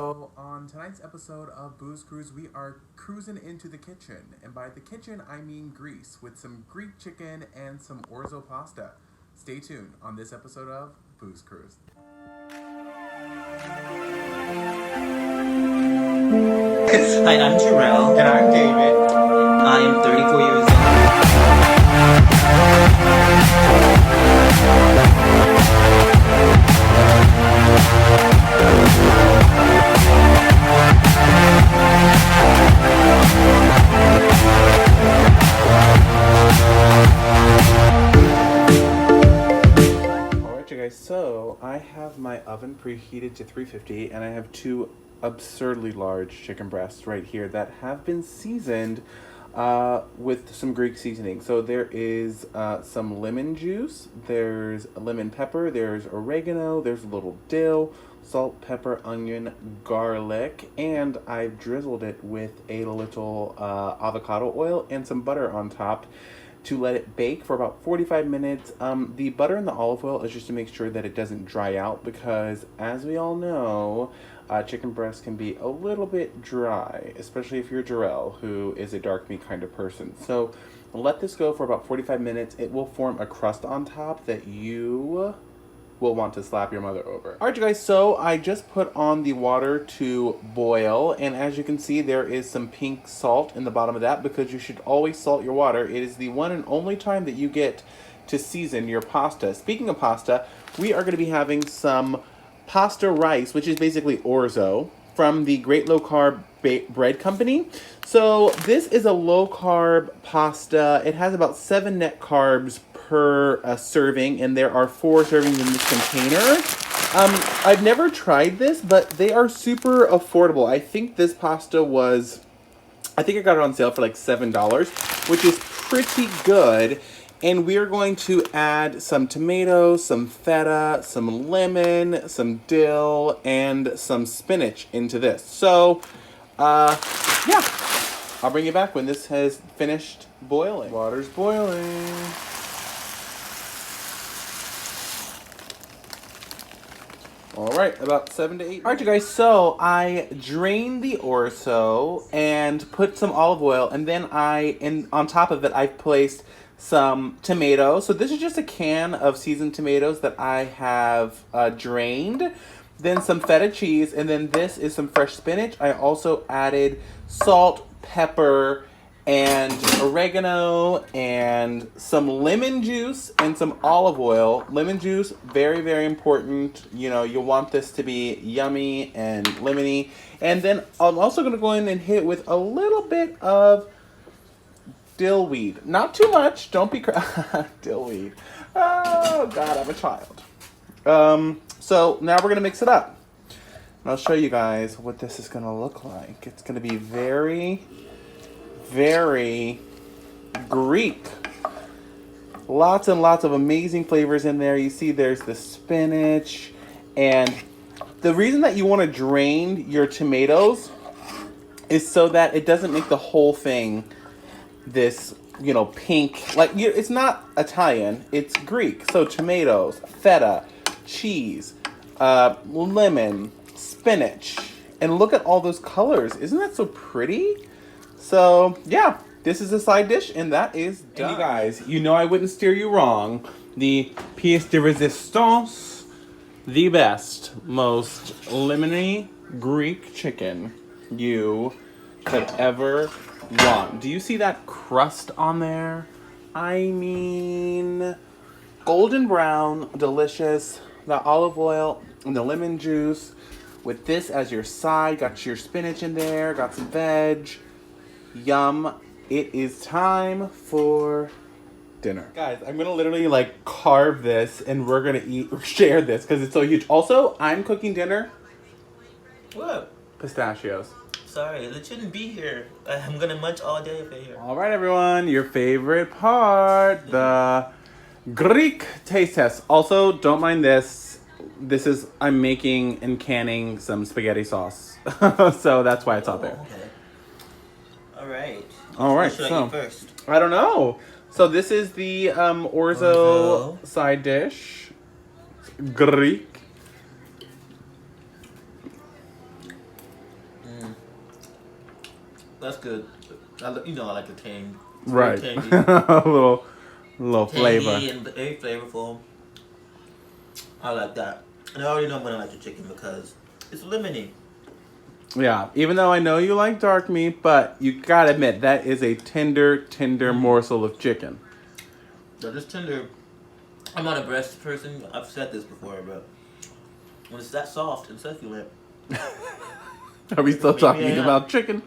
So, on tonight's episode of BoosCruize, we are cruising into the kitchen. And by the kitchen, I mean Greece, with some Greek chicken and some Orzo pasta. Stay tuned on this episode of BoosCruize. Hi, I'm Jarrell. And I'm David. I am 34 years old. Alright, you guys, so I have my oven preheated to 350, and I have two absurdly large chicken breasts right here that have been seasoned with some Greek seasoning. So there is some lemon juice, there's lemon pepper, there's oregano, there's a little dill, salt, pepper, onion, garlic, and I've drizzled it with a little avocado oil and some butter on top to let it bake for about 45 minutes. The butter and the olive oil is just to make sure that it doesn't dry out, because as we all know, chicken breast can be a little bit dry, especially if you're Jarrell, who is a dark meat kind of person. So let this go for about 45 minutes. It will form a crust on top that you will want to slap your mother over. Alright, you guys, so I just put on the water to boil, and as you can see, there is some pink salt in the bottom of that, because you should always salt your water. It is the one and only time that you get to season your pasta. Speaking of pasta, we are going to be having some pasta rice, which is basically orzo, from the Great Low Carb Bread Company. So this is a low carb pasta. It has about 7 net carbs per serving, and there are 4 servings in this container. I've never tried this, but they are super affordable. I think this pasta was, I think I got it on sale for like $7, which is pretty good. And we are going to add some tomatoes, some feta, some lemon, some dill, and some spinach into this. So, yeah, I'll bring you back when this has finished boiling. Water's boiling. Alright, about 7 to 8. Alright, you guys, so I drained the orzo and put some olive oil, and then on top of it, I've placed some tomatoes. So this is just a can of seasoned tomatoes that I have drained. Then some feta cheese, and then this is some fresh spinach. I also added salt, pepper, and oregano, and some lemon juice, and some olive oil. Lemon juice, very, very important. You know, you want this to be yummy and lemony. And then I'm also going to go in and hit it with a little bit of dill weed. Not too much. Don't be dill weed. Oh, God, I'm a child. So now we're going to mix it up. And I'll show you guys what this is going to look like. It's going to be very, very Greek. Lots and lots of amazing flavors in there. You see there's the spinach. And the reason that you want to drain your tomatoes is so that it doesn't make the whole thing this, you know, pink. Like, it's not Italian, it's Greek. So tomatoes, feta, cheese, lemon, spinach. And look at all those colors. Isn't that so pretty? So, yeah, this is a side dish, and that is done. And you guys, you know I wouldn't steer you wrong. The pièce de résistance, the best, most lemony Greek chicken you could ever want. Do you see that crust on there? I mean, golden brown, delicious. The olive oil and the lemon juice with this as your side. Got your spinach in there, got some veg. Yum. It is time for dinner. Guys, I'm gonna literally like carve this, and we're gonna share this because it's so huge. Also, I'm cooking dinner. What? Pistachios. Sorry, it shouldn't be here. I'm gonna munch all day if I hear. All right, everyone, your favorite part, the Greek taste test. Also, don't mind this. This is, I'm making and canning some spaghetti sauce. So that's why it's out there. Okay. All right. All right, What should so I eat first? I don't know. So this is the orzo side dish. Greek. That's good. You know I like the tang. It's Right. very tangy. a little flavor. Tangy and very flavorful. I like that. And I already know I'm gonna like the chicken because it's lemony. Yeah, even though I know you like dark meat, but you gotta admit, that is a tender morsel of chicken. They're just tender. I'm not a breast person. I've said this before, but when it's that soft and succulent. Are we still talking about chicken?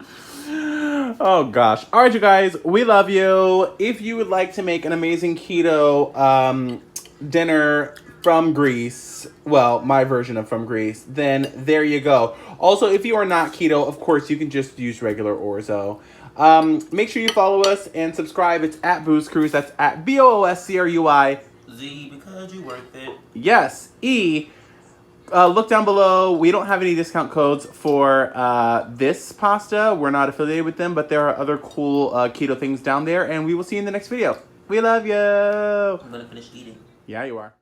Oh gosh. Alright, you guys, we love you. If you would like to make an amazing keto dinner from Greece, well, my version of from Greece, then there you go. Also, if you are not keto, of course, you can just use regular Orzo. Make sure you follow us and subscribe. It's at BoosCruize. That's at BoosCruize. Z, because you worth it. Yes. E. Look down below. We don't have any discount codes for this pasta. We're not affiliated with them, but there are other cool keto things down there. And we will see you in the next video. We love you. I'm gonna finish eating. Yeah, you are.